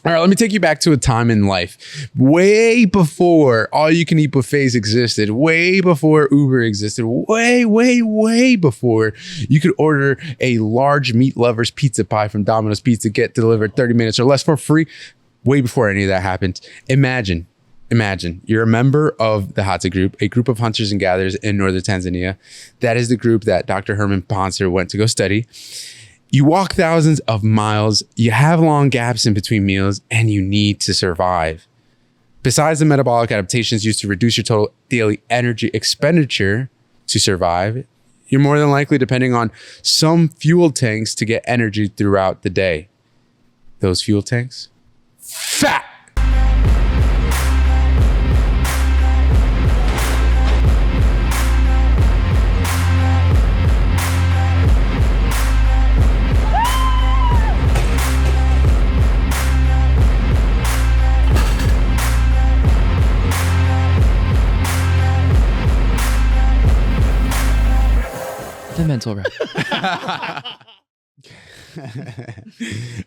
All right, let me take you back to a time in life way before all-you-can-eat buffets existed, way before Uber existed, way before you could order a large meat lover's pizza pie from Domino's Pizza, get delivered 30 minutes or less for free, way before any of that happened. Imagine you're a member of the Hadza group, a group of hunters and gatherers in northern Tanzania. That is the group that Dr. Herman Ponzer went to go study. You walk thousands of miles, you have long gaps in between meals, and you need to survive. Besides the metabolic adaptations used to reduce your total daily energy expenditure to survive, you're more than likely depending on some fuel tanks to get energy throughout the day. Those fuel tanks? Fat! The mental rep.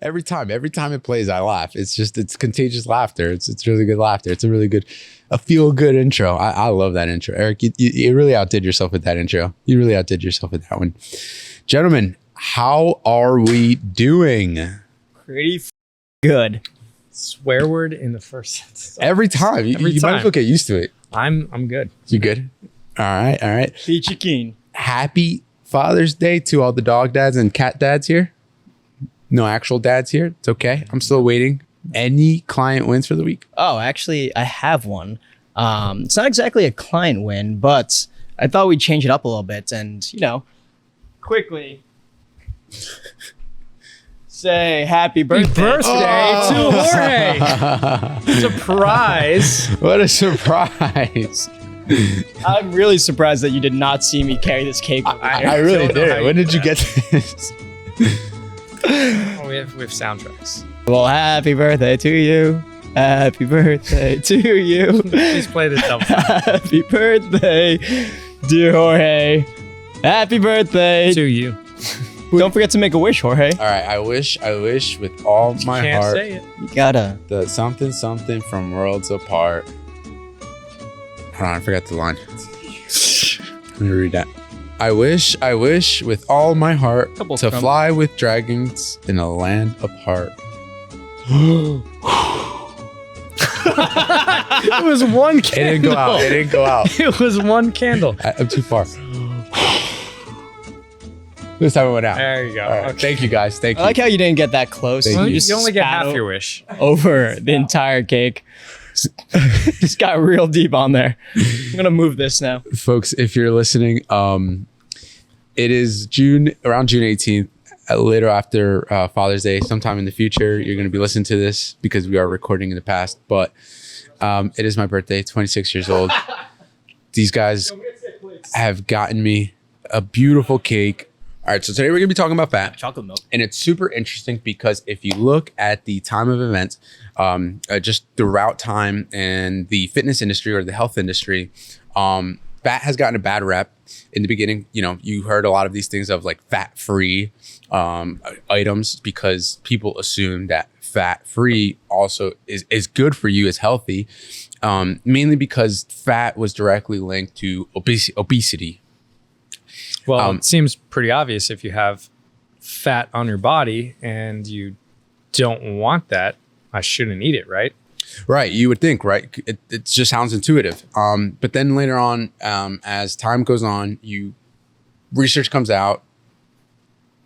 Every time it plays, I laugh. It's contagious laughter. It's really good laughter. It's a feel good intro. I love that intro. Eric, you really outdid yourself with that intro. You really outdid yourself with that one. Gentlemen, how are we doing? Pretty good. Swear word in the first sentence. Every time. You might as well get used to it. I'm good. You good? All right. Peachy keen. Happy Father's Day to all the dog dads and cat dads here. No actual dads here. It's okay. I'm still waiting. Any client wins for the week? Oh, actually, I have one. It's not exactly a client win, but I thought we'd change it up a little bit and, quickly say happy birthday to Jorge. Surprise. What a surprise. I'm really surprised that you did not see me carry this cake over here. I really did. When did you get this? We have soundtracks. Well, happy birthday to you. Happy birthday to you. Please play this double. Happy birthday, dear Jorge. Happy birthday To you. Don't forget to make a wish, Jorge. All right. I wish with all my Can't heart. say it. You gotta. The something from worlds apart. Hold on, I forgot the line. Let me read that. I wish with all my heart Couple to crumbs. fly with dragons in a land apart. It was one It candle. didn't go out. It was one candle. I'm too far. This time it went out. There you go. All right. Okay. Thank you guys. Thank I you. like how you didn't get that close. Thank Well, you. you only get spat half your wish. over the entire cake. Just got real deep on there. I'm gonna move this now. Folks, if you're listening, it is around June 18th, later after Father's Day, sometime in the future. You're going to be listening to this because we are recording in the past, but it is my birthday, 26 years old. These guys have gotten me a beautiful cake. All right, so today we're going to be talking about fat. Chocolate milk. And it's super interesting because if you look at the time of events, just throughout time and the fitness industry or the health industry, fat has gotten a bad rep. In the beginning, you heard a lot of these things of like fat-free items because people assume that fat-free also is good for you, is healthy, mainly because fat was directly linked to obesity. Well, it seems pretty obvious if you have fat on your body and you don't want that, I shouldn't eat it, right? Right, you would think, right? It just sounds intuitive. But then later on, as time goes on, research comes out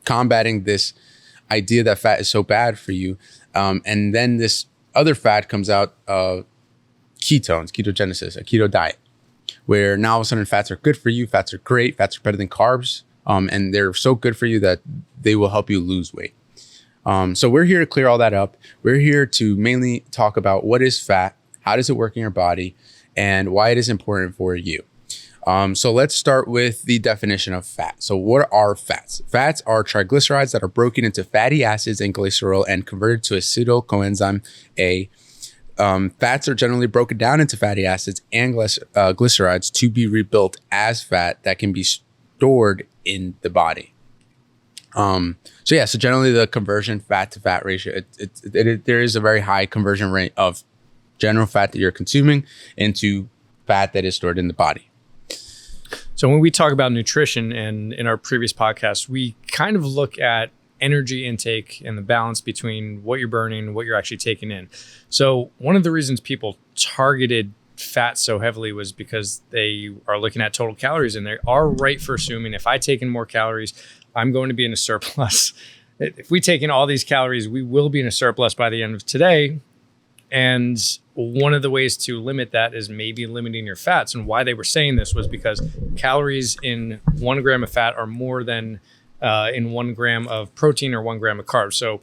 combating this idea that fat is so bad for you. And then this other fad comes out, ketogenesis, a keto diet, where now all of a sudden fats are good for you. Fats are great. Fats are better than carbs. And they're so good for you that they will help you lose weight. So we're here to clear all that up. We're here to mainly talk about what is fat, how does it work in your body, and why it is important for you. So let's start with the definition of fat. So what are fats? Fats are triglycerides that are broken into fatty acids and glycerol and converted to acetyl coenzyme A. Fats are generally broken down into fatty acids and glycerides to be rebuilt as fat that can be stored in the body. So generally the conversion fat to fat ratio, there is a very high conversion rate of general fat that you're consuming into fat that is stored in the body. So when we talk about nutrition, and in our previous podcast, we kind of look at energy intake and the balance between what you're burning and what you're actually taking in. So one of the reasons people targeted fat so heavily was because they are looking at total calories, and they are right for assuming if I take in more calories, I'm going to be in a surplus. If we take in all these calories, we will be in a surplus by the end of today. And one of the ways to limit that is maybe limiting your fats. And why they were saying this was because calories in 1 gram of fat are more than in 1 gram of protein or 1 gram of carbs. So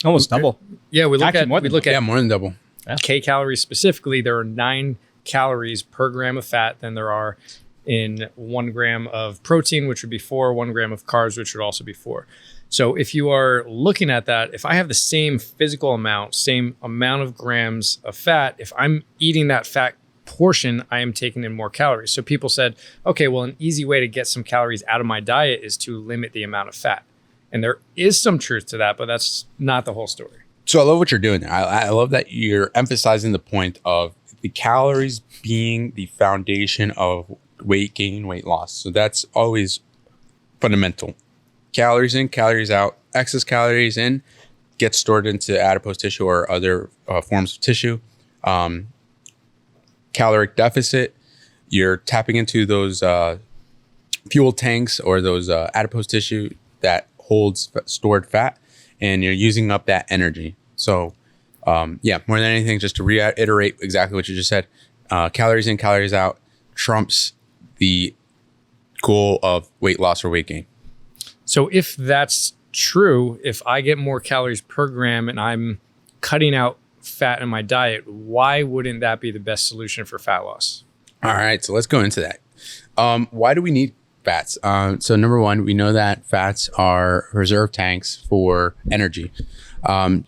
almost double. Yeah, we look at more than double. K-calories specifically. There are 9 calories per gram of fat than there are in 1 gram of protein, which would be 4, 1 gram of carbs, which would also be 4. So if you are looking at that, if I have the same physical amount, same amount of grams of fat, if I'm eating that fat portion, I am taking in more calories. So people said, okay, well, an easy way to get some calories out of my diet is to limit the amount of fat. And there is some truth to that, but that's not the whole story. So I love what you're doing there. I love that you're emphasizing the point of the calories being the foundation of weight gain, weight loss. So that's always fundamental. Calories in, calories out. Excess calories in get stored into adipose tissue or other forms of tissue. Caloric deficit, you're tapping into those fuel tanks or those adipose tissue that holds stored fat, and you're using up that energy. So more than anything, just to reiterate exactly what you just said, calories in, calories out trumps the goal of weight loss or weight gain. So if that's true, if I get more calories per gram and I'm cutting out fat in my diet, why wouldn't that be the best solution for fat loss? All right, so let's go into that. Why do we need fats? So number one, we know that fats are reserve tanks for energy.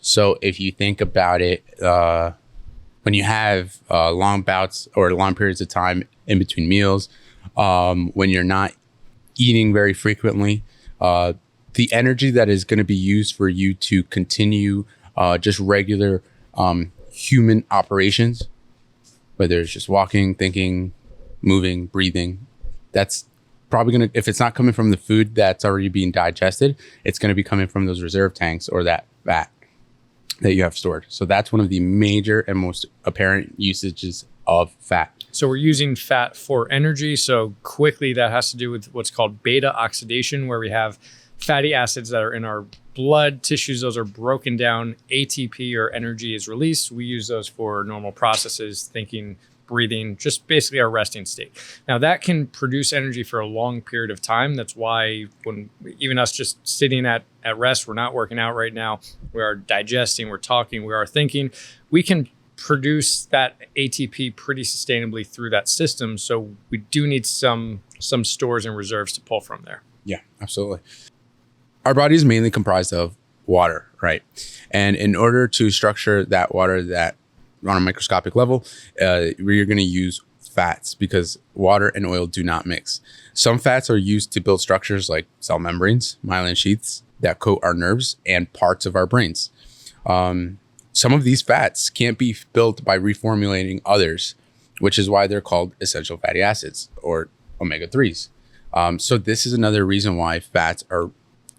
So if you think about it, when you have long bouts or long periods of time in between meals, when you're not eating very frequently, the energy that is going to be used for you to continue just regular human operations, whether it's just walking, thinking, moving, breathing, that's probably going to, if it's not coming from the food that's already being digested, it's going to be coming from those reserve tanks or that fat that you have stored. So that's one of the major and most apparent usages of fat. So we're using fat for energy. So quickly, that has to do with what's called beta oxidation, where we have fatty acids that are in our blood tissues. Those are broken down. ATP or energy is released. We use those for normal processes, thinking, breathing, just basically our resting state. Now that can produce energy for a long period of time. That's why when even us just sitting at rest, we're not working out right now, we are digesting, we're talking, we are thinking, we can produce that ATP pretty sustainably through that system. So we do need some stores and reserves to pull from there. Yeah, absolutely. Our body is mainly comprised of water, right? And in order to structure that water that on a microscopic level, we're going to use fats because water and oil do not mix. Some fats are used to build structures like cell membranes, myelin sheaths that coat our nerves and parts of our brains. Some of these fats can't be built by reformulating others, which is why they're called essential fatty acids or omega-3s. So this is another reason why fats are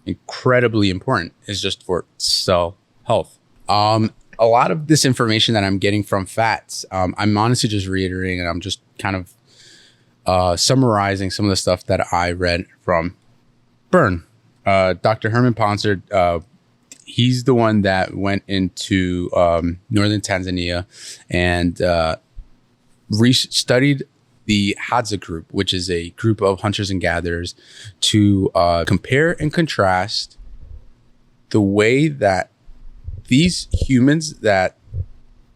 incredibly important, is just for cell health. A lot of this information that I'm getting from fats, I'm honestly just reiterating, and I'm just kind of summarizing some of the stuff that I read from Burn. Dr. Herman Ponsard, he's the one that went into northern Tanzania and studied the Hadza group, which is a group of hunters and gatherers, to compare and contrast the way that these humans that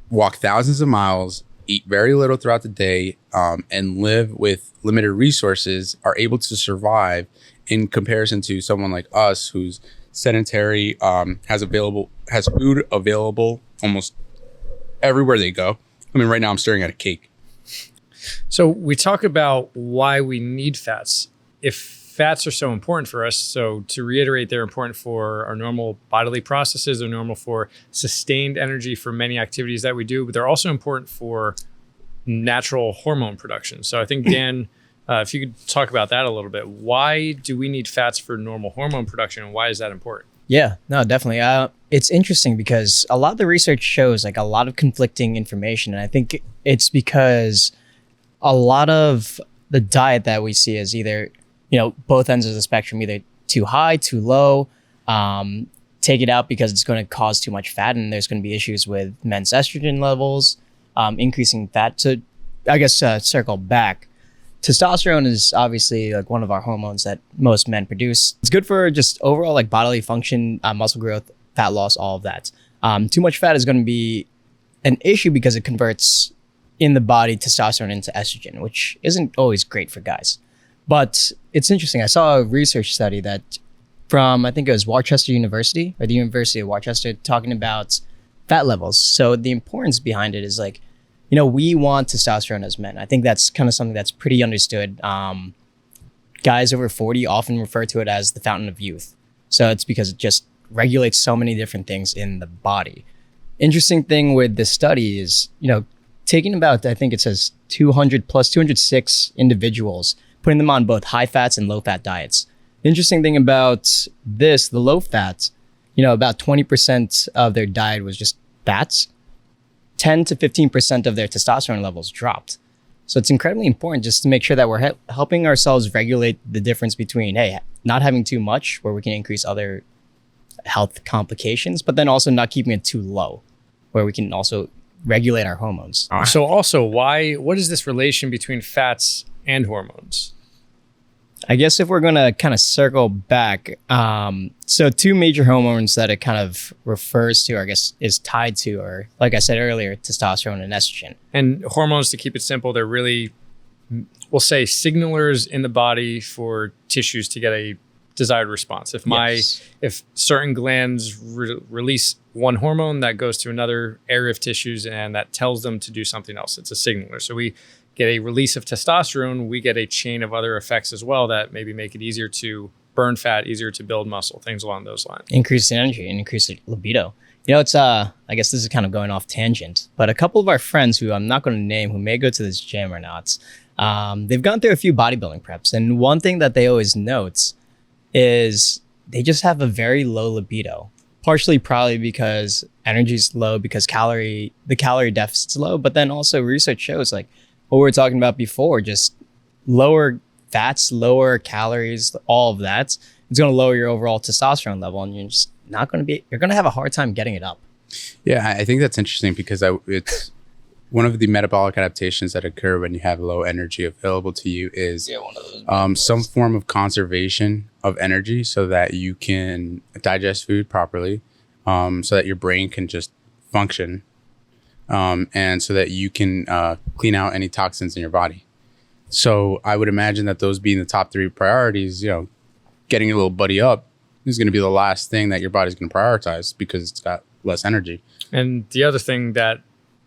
walk thousands of miles, eat very little throughout the day, and live with limited resources are able to survive in comparison to someone like us who's sedentary, has food available almost everywhere they go. I mean, right now I'm staring at a cake. So we talk about why we need fats. If fats are so important for us. So to reiterate, they're important for our normal bodily processes. They're normal for sustained energy for many activities that we do, but they're also important for natural hormone production. So I think, Dan, if you could talk about that a little bit, why do we need fats for normal hormone production, and why is that important? Yeah, no, definitely. It's interesting because a lot of the research shows like a lot of conflicting information. And I think it's because a lot of the diet that we see is either, both ends of the spectrum, either too high, too low, take it out because it's going to cause too much fat. And there's going to be issues with men's estrogen levels, increasing fat. So I guess circle back. Testosterone is obviously like one of our hormones that most men produce. It's good for just overall like bodily function, muscle growth, fat loss, all of that. Too much fat is going to be an issue because it converts in the body testosterone into estrogen, which isn't always great for guys. But it's interesting. I saw a research study that from, I think it was Worcester University or the University of Worcester, talking about fat levels. So the importance behind it is like, we want testosterone as men. I think that's kind of something that's pretty understood. Guys over 40 often refer to it as the fountain of youth. So it's because it just regulates so many different things in the body. Interesting thing with this study is, taking about, I think it says 206 individuals, putting them on both high fats and low fat diets. The interesting thing about this, the low fat, about 20% of their diet was just fats. 10 to 15% of their testosterone levels dropped. So it's incredibly important just to make sure that we're helping ourselves regulate the difference between, hey, not having too much where we can increase other health complications, but then also not keeping it too low where we can also regulate our hormones. So also, what is this relation between fats and hormones? I guess if we're going to kind of circle back, so two major hormones that it kind of refers to, or I guess is tied to, or like I said earlier, testosterone and estrogen. And hormones, to keep it simple, they're really, we'll say, signalers in the body for tissues to get a desired response. If certain glands release one hormone, that goes to another area of tissues and that tells them to do something else. It's a signaler. So we get a release of testosterone, we get a chain of other effects as well that maybe make it easier to burn fat, easier to build muscle, things along those lines. Increase energy and increase libido. It's I guess this is kind of going off tangent, but a couple of our friends who I'm not going to name, who may go to this gym or not, they've gone through a few bodybuilding preps. And one thing that they always note is they just have a very low libido, partially probably because energy's low, because the calorie deficit's low, but then also research shows like what we were talking about before, just lower fats, lower calories, all of that, it's going to lower your overall testosterone level, and you're just not going to you're going to have a hard time getting it up. Yeah, I think that's interesting because it's one of the metabolic adaptations that occur when you have low energy available to you is some form of conservation of energy so that you can digest food properly, so that your brain can just function, and so that you can clean out any toxins in your body. So I would imagine that those being the top three priorities, getting your little buddy up is going to be the last thing that your body's going to prioritize because it's got less energy. And the other thing that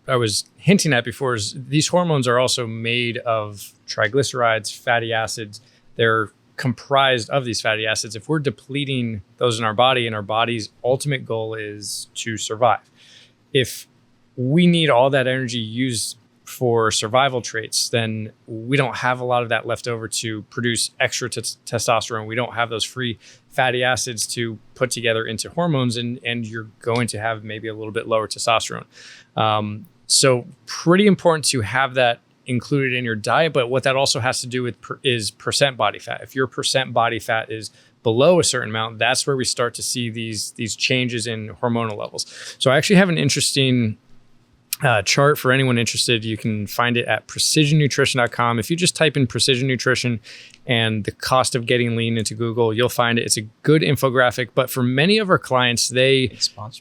I was hinting at before is these hormones are also made of triglycerides, fatty acids. They're comprised of these fatty acids. If we're depleting those in our body, and our body's ultimate goal is to survive, if we need all that energy used for survival traits, then we don't have a lot of that left over to produce extra testosterone. We don't have those free fatty acids to put together into hormones, and you're going to have maybe a little bit lower testosterone. So pretty important to have that included in your diet. But what that also has to do with is percent body fat. If your percent body fat is below a certain amount, that's where we start to see these changes in hormonal levels. So I actually have an interesting chart for anyone interested. You can find it at precisionnutrition.com. If you just type in precision nutrition and the cost of getting lean into Google, you'll find it. It's a good infographic. But for many of our clients, they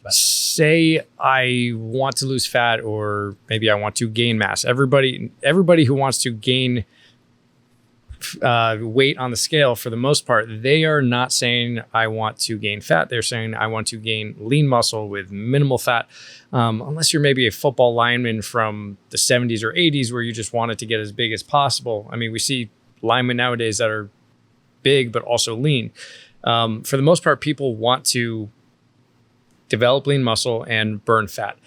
say, I want to lose fat, or maybe I want to gain mass. Everybody who wants to gain weight on the scale, for the most part, they are not saying I want to gain fat. They're saying I want to gain lean muscle with minimal fat. Unless you're maybe a football lineman from the 70s or 80s where you just want it to get as big as possible. I mean, we see linemen nowadays that are big, but also lean. For the most part, people want to develop lean muscle and burn fat.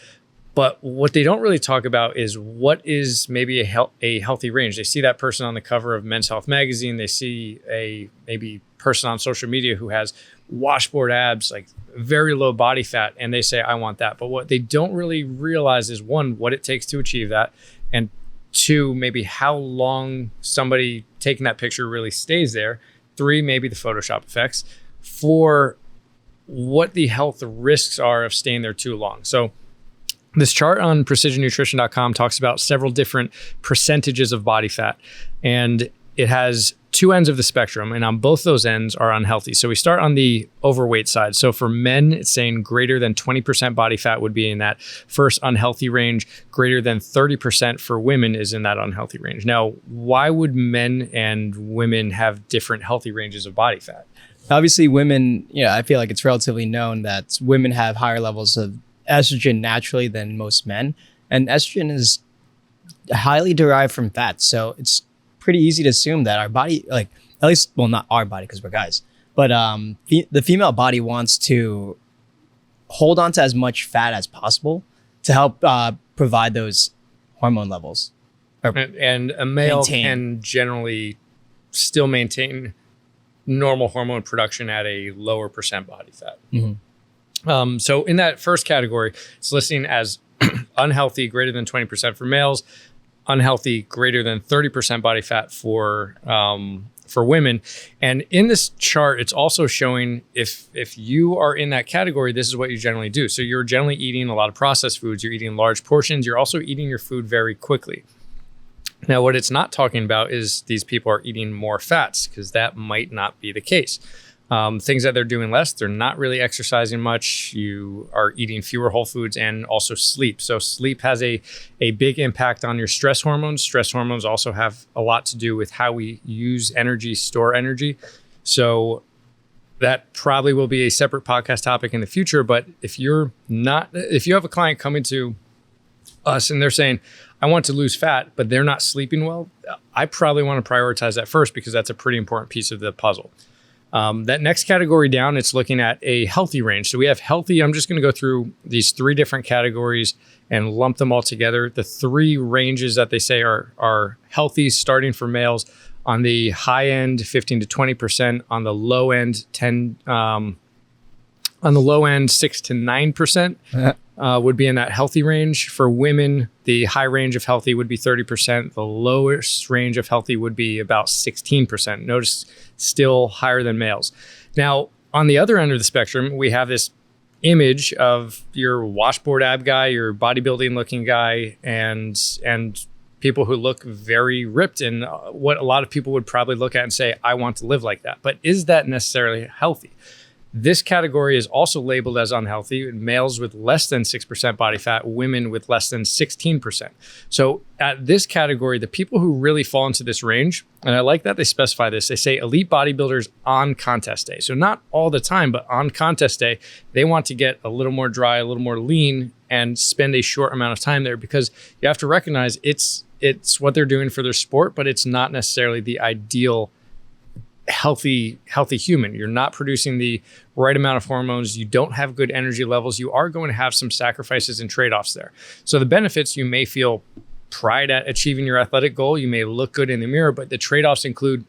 But what they don't really talk about is what is maybe a healthy range. They see that person on the cover of Men's Health magazine. They see a maybe person on social media who has washboard abs, like very low body fat, and they say, I want that. But what they don't really realize is, one, what it takes to achieve that, and two, maybe how long somebody taking that picture really stays there. Three, maybe the Photoshop effects. Four, what the health risks are of staying there too long. So this chart on precisionnutrition.com talks about several different percentages of body fat, and it has two ends of the spectrum, and on both those ends are unhealthy. So we start on the overweight side. So for men, it's saying greater than 20% body fat would be in that first unhealthy range. Greater than 30% for women is in that unhealthy range. Now, why would men and women have different healthy ranges of body fat? Obviously, women, I feel like it's relatively known that women have higher levels of estrogen naturally than most men. And estrogen is highly derived from fat. So it's pretty easy to assume that our body, like, at least, well, not our body because we're guys, but the female body wants to hold on to as much fat as possible to help provide those hormone levels. And a male can generally still maintain normal hormone production at a lower percent body fat. Mm-hmm. So in that first category, it's listing as unhealthy, greater than 20% for males, unhealthy, greater than 30% body fat for women. And in this chart, it's also showing if you are in that category, this is what you generally do. So you're generally eating a lot of processed foods. You're eating large portions. You're also eating your food very quickly. Now, what it's not talking about is these people are eating more fats, because that might not be the case. Things that they're doing less, they're not really exercising much. You are eating fewer whole foods, and also sleep. So sleep has a big impact on your stress hormones. Stress hormones also have a lot to do with how we use energy, store energy. So that probably will be a separate podcast topic in the future. But if you have a client coming to us and they're saying, I want to lose fat, but they're not sleeping well, I probably want to prioritize that first, because that's a pretty important piece of the puzzle. That next category down, it's looking at a healthy range. So we have healthy. I'm just going to go through these three different categories and lump them all together. The three ranges that they say are healthy, starting for males, on the high end, 15 to 20%, on the low end, 6 to 9%. Would be in that healthy range. For women, the high range of healthy would be 30%. The lowest range of healthy would be about 16%. Notice, still higher than males. Now, on the other end of the spectrum, we have this image of your washboard ab guy, your bodybuilding looking guy, and people who look very ripped, and what a lot of people would probably look at and say, I want to live like that. But is that necessarily healthy? This category is also labeled as unhealthy: males with less than 6% body fat, women with less than 16%. So at this category, the people who really fall into this range, and I like that they specify this, they say elite bodybuilders on contest day. So not all the time, but on contest day, they want to get a little more dry, a little more lean, and spend a short amount of time there, because you have to recognize it's what they're doing for their sport, but it's not necessarily the ideal healthy human. You're not producing the right amount of hormones. You don't have good energy levels. You are going to have some sacrifices and trade-offs there. So the benefits, you may feel pride at achieving your athletic goal. You may look good in the mirror, but the trade-offs include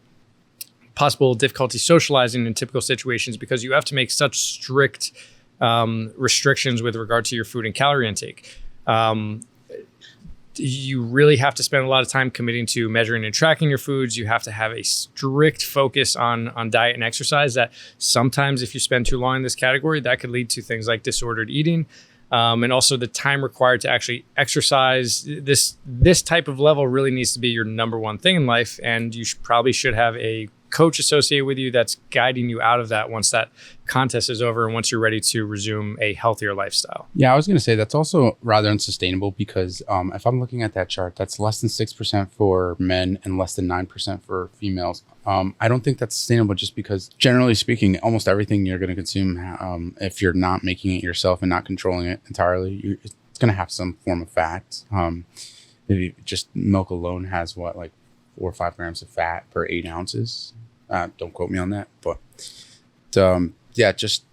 possible difficulty socializing in typical situations, because you have to make such strict restrictions with regard to your food and calorie intake. You really have to spend a lot of time committing to measuring and tracking your foods. You have to have a strict focus on diet and exercise, that sometimes if you spend too long in this category, that could lead to things like disordered eating. And also the time required to actually exercise. This type of level really needs to be your number one thing in life. And you probably should have a coach associated with you that's guiding you out of that once that contest is over and once you're ready to resume a healthier lifestyle. Yeah, I was going to say that's also rather unsustainable, because if I'm looking at that chart, that's less than 6% for men and less than 9% for females. I don't think that's sustainable, just because generally speaking, almost everything you're going to consume, if you're not making it yourself and not controlling it entirely, it's going to have some form of fat. Maybe just milk alone has like 4 or 5 grams of fat per 8 ounces. Don't quote me on that, but yeah, just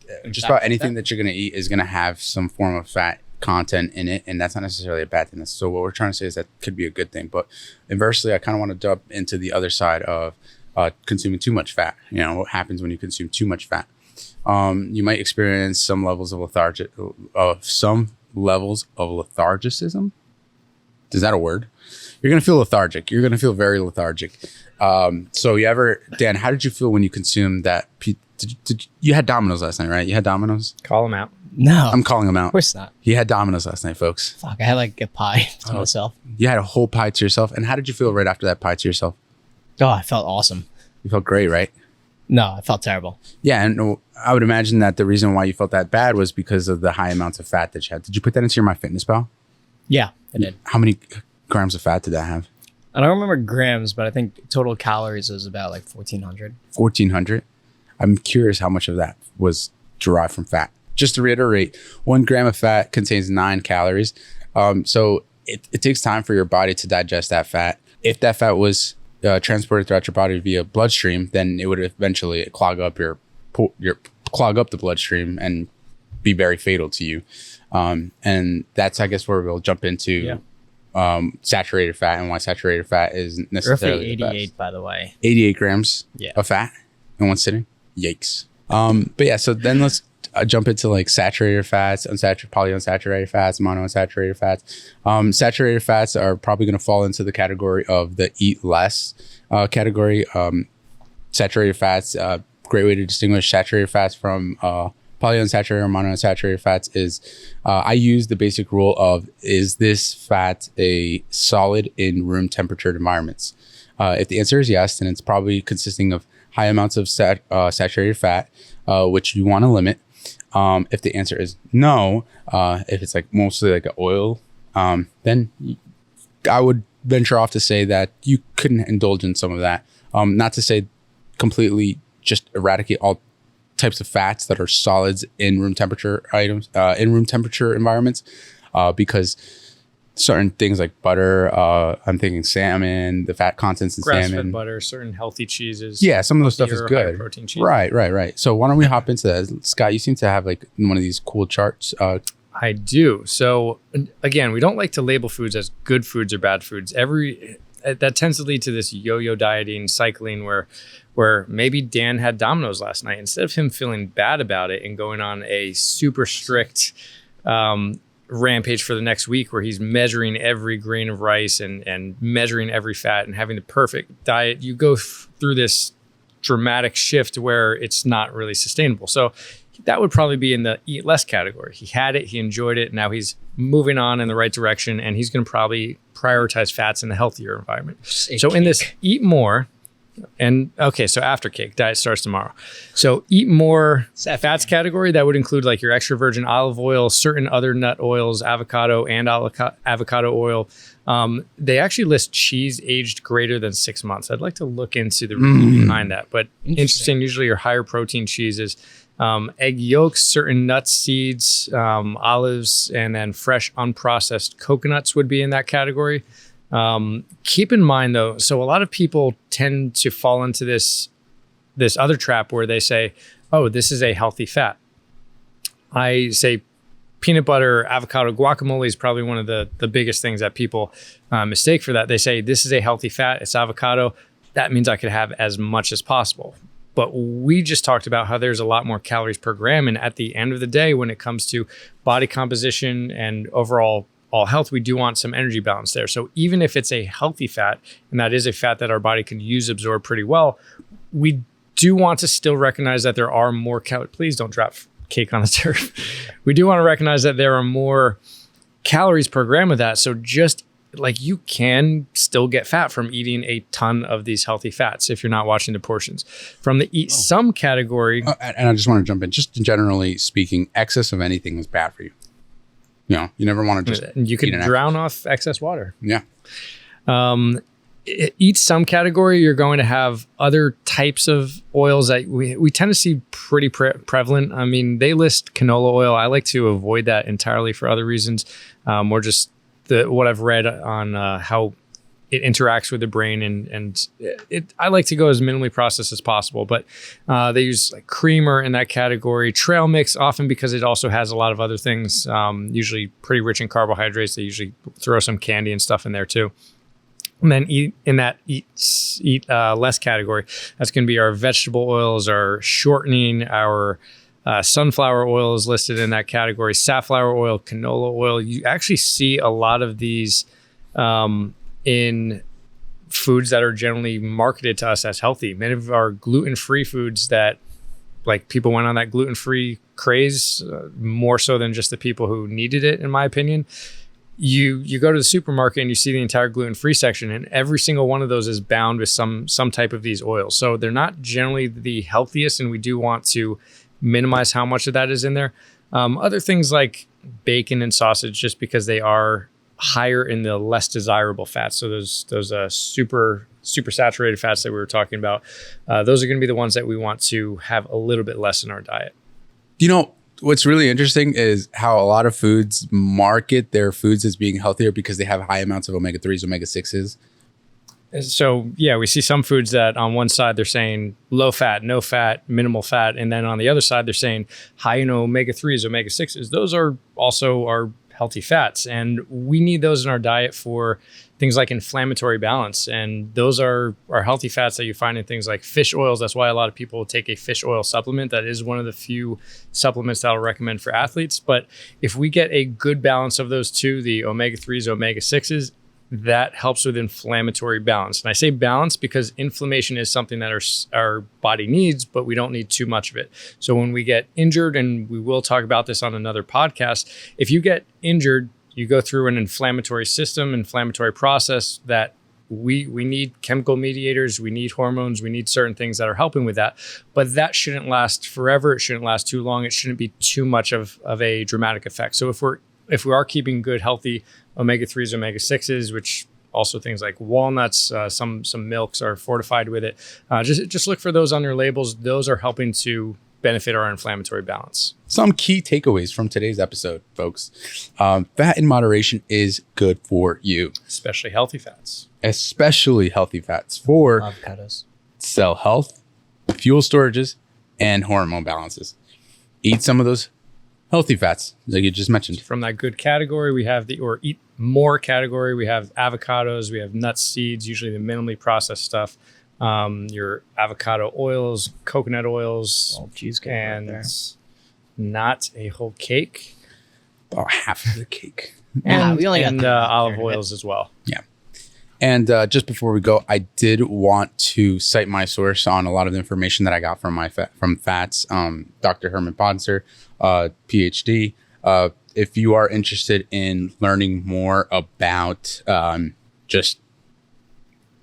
about anything that you're gonna eat is gonna have some form of fat content in it, and that's not necessarily a bad thing. So what we're trying to say is that could be a good thing. But inversely, I kind of want to jump into the other side of consuming too much fat. You know, what happens when you consume too much fat? You might experience some levels of lethargicism. Is that a word? You're gonna feel lethargic. You're gonna feel very lethargic. So Dan, how did you feel when you consumed that? You had Domino's last night, right? You had Domino's? Call them out. No, I'm calling him out. of course not. He had Domino's last night, folks. Fuck, I had like a pie to myself. You had a whole pie to yourself. And how did you feel right after that pie to yourself? Oh, I felt awesome. You felt great, right? No, I felt terrible. Yeah, and I would imagine that the reason why you felt that bad was because of the high amounts of fat that you had. Did you put that into your MyFitnessPal? Yeah, I did. How many grams of fat did that have? I don't remember grams, but I think total calories was about like 1,400. 1,400. I'm curious how much of that was derived from fat. Just to reiterate, 1 gram of fat contains 9 calories. So it takes time for your body to digest that fat. If that fat was transported throughout your body via bloodstream, then it would eventually clog up the bloodstream and be very fatal to you. And that's, I guess, where we'll jump into saturated fat and why saturated fat isn't necessarily Roughly 88, the by the way. 88 grams Yeah. of fat in one sitting. Yikes. But yeah, so then let's jump into like saturated fats, polyunsaturated fats, monounsaturated fats. Saturated fats are probably going to fall into the category of the eat less category. Saturated fats, great way to distinguish saturated fats from polyunsaturated or monounsaturated fats is I use the basic rule of, is this fat a solid in room temperature environments? If the answer is yes, then it's probably consisting of high amounts of saturated fat, which you want to limit. If the answer is no, if it's like mostly like an oil, then I would venture off to say that you couldn't indulge in some of that. Not to say completely just eradicate all types of fats that are solids in room temperature environments, because certain things like butter, I'm thinking salmon, the fat contents in Grass-fed salmon, butter, certain healthy cheeses. yeah, some of those stuff is Your good. high-protein cheese. Right. So why don't we hop into that? Scott, you seem to have like one of these cool charts. I do. So again, we don't like to label foods as good foods or bad foods. That tends to lead to this yo-yo dieting, cycling, where maybe Dan had Domino's last night. Instead of him feeling bad about it and going on a super strict rampage for the next week where he's measuring every grain of rice and measuring every fat and having the perfect diet, you go through this dramatic shift where it's not really sustainable. So that would probably be in the eat less category. He had it, he enjoyed it, now he's moving on in the right direction, and he's going to probably prioritize fats in the healthier environment. So in this eat more, and okay, so after cake, diet starts tomorrow. So eat more fats category, that would include like your extra virgin olive oil, certain other nut oils, avocado and avocado oil. They actually list cheese aged greater than 6 months. I'd like to look into the reason behind that, but interesting. Usually your higher protein cheeses, egg yolks, certain nuts, seeds, olives, and then fresh unprocessed coconuts would be in that category. Keep in mind though, so a lot of people tend to fall into this other trap where they say, oh, this is a healthy fat. I say peanut butter, avocado, guacamole is probably one of the biggest things that people mistake for that. They say, this is a healthy fat, it's avocado. That means I could have as much as possible. But we just talked about how there's a lot more calories per gram. And at the end of the day, when it comes to body composition and overall all health, we do want some energy balance there. So even if it's a healthy fat, and that is a fat that our body can absorb pretty well, we do want to still recognize that there are more calories. Please don't drop cake on the turf. We do want to recognize that there are more calories per gram of that. So just like you can still get fat from eating a ton of these healthy fats if you're not watching the portions. From the eat some category. And I just want to jump in. Just generally speaking, excess of anything is bad for you. You know, you never want to just you could drown off excess water. Yeah. Eat some category, you're going to have other types of oils that we tend to see pretty prevalent. I mean, they list canola oil. I like to avoid that entirely for other reasons. Or just what I've read on how it interacts with the brain, and I like to go as minimally processed as possible, but they use like creamer in that category, trail mix often because it also has a lot of other things, usually pretty rich in carbohydrates. They usually throw some candy and stuff in there too. And then eat less category. That's going to be our vegetable oils, our shortening, our sunflower oil is listed in that category, safflower oil, canola oil. You actually see a lot of these in foods that are generally marketed to us as healthy. Many of our gluten-free foods that like people went on that gluten-free craze, more so than just the people who needed it, in my opinion. You go to the supermarket and you see the entire gluten-free section, and every single one of those is bound with some type of these oils. So they're not generally the healthiest, and we do want to minimize how much of that is in there. Other things like bacon and sausage, just because they are higher in the less desirable fats. So those super saturated fats that we were talking about, those are going to be the ones that we want to have a little bit less in our diet. You know, what's really interesting is how a lot of foods market their foods as being healthier because they have high amounts of omega-3s, omega-6s. So yeah, we see some foods that on one side they're saying low fat, no fat, minimal fat. And then on the other side, they're saying high in omega-3s, omega-6s. Those are also our healthy fats. And we need those in our diet for things like inflammatory balance. And those are healthy fats that you find in things like fish oils. That's why a lot of people take a fish oil supplement. That is one of the few supplements that I'll recommend for athletes. But if we get a good balance of those two, the omega-3s, omega-6s, that helps with inflammatory balance. And I say balance because inflammation is something that our body needs, but we don't need too much of it. So when we get injured, and we will talk about this on another podcast, if you get injured, you go through an inflammatory process that we need chemical mediators, we need hormones, we need certain things that are helping with that. But that shouldn't last forever. It shouldn't last too long. It shouldn't be too much of a dramatic effect. So if we are keeping good, healthy omega-3s, omega-6s, which also things like walnuts, some milks are fortified with it. Just look for those on your labels. Those are helping to benefit our inflammatory balance. Some key takeaways from today's episode, folks. Fat in moderation is good for you. Especially healthy fats. Especially healthy fats for Avocados. cell health, fuel storages, and hormone balances. Eat some of those healthy fats, like you just mentioned. From that good category, we have or eat more category. We have avocados, we have nuts, seeds, usually the minimally processed stuff. Your avocado oils, coconut oils, cheesecake and right there. not a whole cake. About half of the cake. And we only got and olive oils as well. Yeah. And just before we go, I did want to cite my source on a lot of the information that I got from from fats. Dr. Herman Ponser, PhD. If you are interested in learning more about just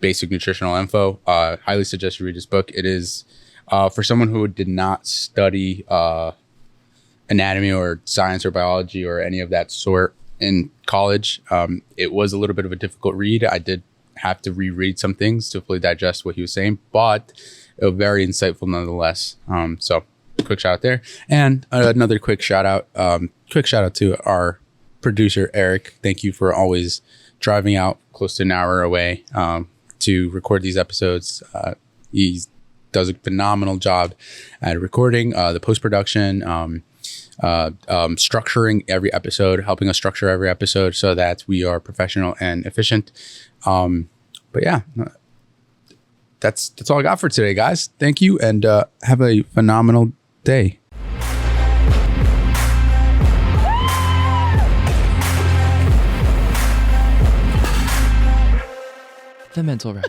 basic nutritional info, highly suggest you read his book. It is for someone who did not study anatomy or science or biology or any of that sort in college. It was a little bit of a difficult read. I did have to reread some things to fully digest what he was saying, but it was very insightful nonetheless. So quick shout out there. And another quick shout out to our producer, Eric. Thank you for always driving out close to an hour away to record these episodes. He does a phenomenal job at recording, the post-production, structuring every episode, helping us structure every episode so that we are professional and efficient. But yeah, that's all I got for today, guys. Thank you, and have a phenomenal day. The Mental Rep.